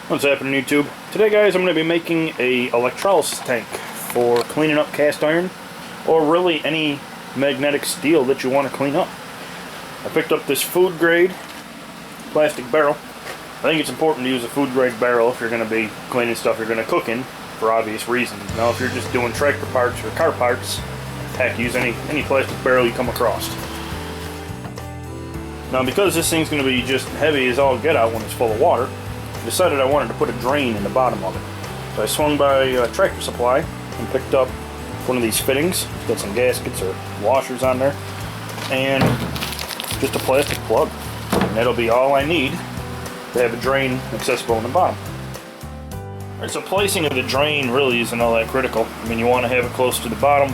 What's happening, YouTube? Today, guys, I'm going to be making a electrolysis tank for cleaning up cast iron or really any magnetic steel that you want to clean up. I picked up this food grade plastic barrel. I think it's important to use a food grade barrel if you're going to be cleaning stuff you're going to cook in for obvious reasons. Now, if you're just doing tractor parts or car parts, heck, use any plastic barrel you come across. Now, because this thing's going to be just heavy as all get out when it's full of water, I decided I wanted to put a drain in the bottom of it. So I swung by Tractor Supply and picked up one of these fittings. It's got some gaskets or washers on there, and just a plastic plug. And that'll be all I need to have a drain accessible in the bottom. Alright, so placing of the drain really isn't all that critical. I mean, you want to have it close to the bottom.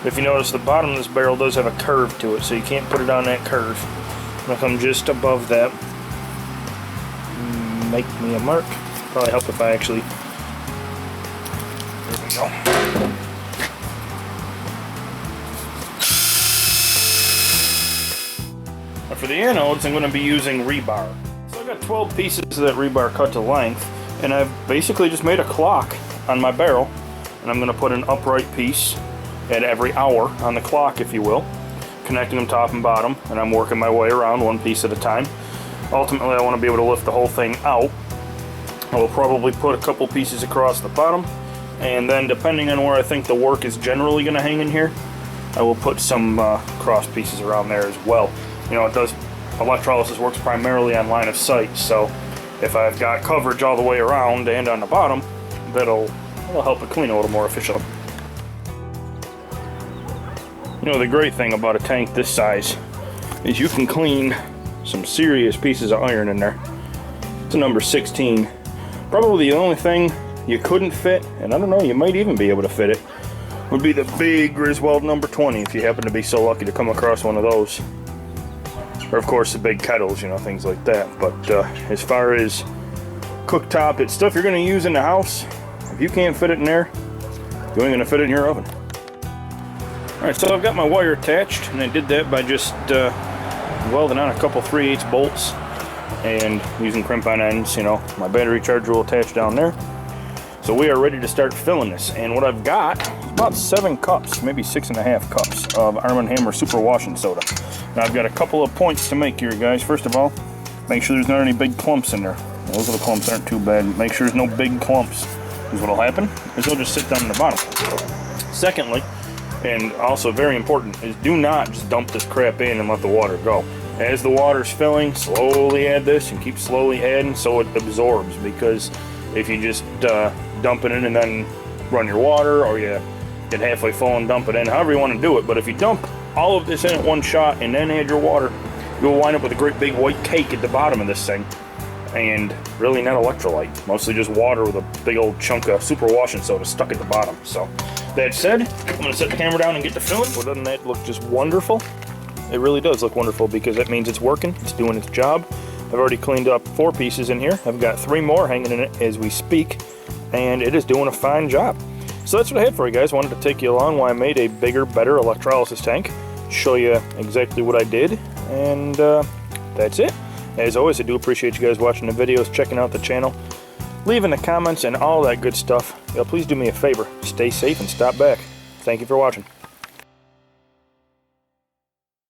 If you notice, the bottom of this barrel does have a curve to it, so you can't put it on that curve. I'm going to come just above that. Make me a mark. Probably help if I actually... There we go. Now for the anodes, I'm going to be using rebar. So I got 12 pieces of that rebar cut to length, and I've basically just made a clock on my barrel, and I'm going to put an upright piece at every hour on the clock, if you will, connecting them top and bottom, and I'm working my way around one piece at a time. Ultimately, I want to be able to lift the whole thing out. I will probably put a couple pieces across the bottom, and then depending on where I think the work is generally going to hang in here, I will put some cross pieces around there as well. You know, electrolysis works primarily on line of sight, so if I've got coverage all the way around and on the bottom, that'll help it clean a little more efficiently. You know, the great thing about a tank this size is you can clean some serious pieces of iron in there. It's a number 16. Probably the only thing you couldn't fit, and I don't know, you might even be able to fit it, would be the big Griswold number 20 if you happen to be so lucky to come across one of those. Or of course the big kettles, you know, things like that. But as far as cooktop, it's stuff you're going to use in the house. If you can't fit it in there, you ain't going to fit it in your oven. Alright, so I've got my wire attached, and I did that by just welding on a couple 3/8 bolts and using crimp on ends. You know, my battery charger will attach down there. So we are ready to start filling this, and what I've got is about 7 cups, maybe 6.5 cups of Arm & Hammer super washing soda. Now I've got a couple of points to make here, guys. First of all, make sure there's not any big clumps in there. Those little clumps aren't too bad. Make sure there's no big clumps, because what'll happen is they'll just sit down in the bottom. Secondly, and also very important, is do not just dump this crap in and let the water go. As the water's filling, slowly add this and keep slowly adding so it absorbs, because if you just dump it in and then run your water, or you get halfway full and dump it in, however you want to do it, but if you dump all of this in at one shot and then add your water, you'll wind up with a great big white cake at the bottom of this thing, and really not electrolyte, mostly just water with a big old chunk of super washing soda stuck at the bottom. So that said, I'm going to set the camera down and get to filling. Well, doesn't that look just wonderful? It really does look wonderful, because that means it's working, it's doing its job. I've already cleaned up 4 pieces in here. I've got 3 more hanging in it as we speak, and it is doing a fine job. So that's what I had for you guys. I wanted to take you along while I made a bigger, better electrolysis tank, show you exactly what I did, and that's it. As always, I do appreciate you guys watching the videos, checking out the channel, leaving the comments, and all that good stuff. Please do me a favor, stay safe and stop back. Thank you for watching.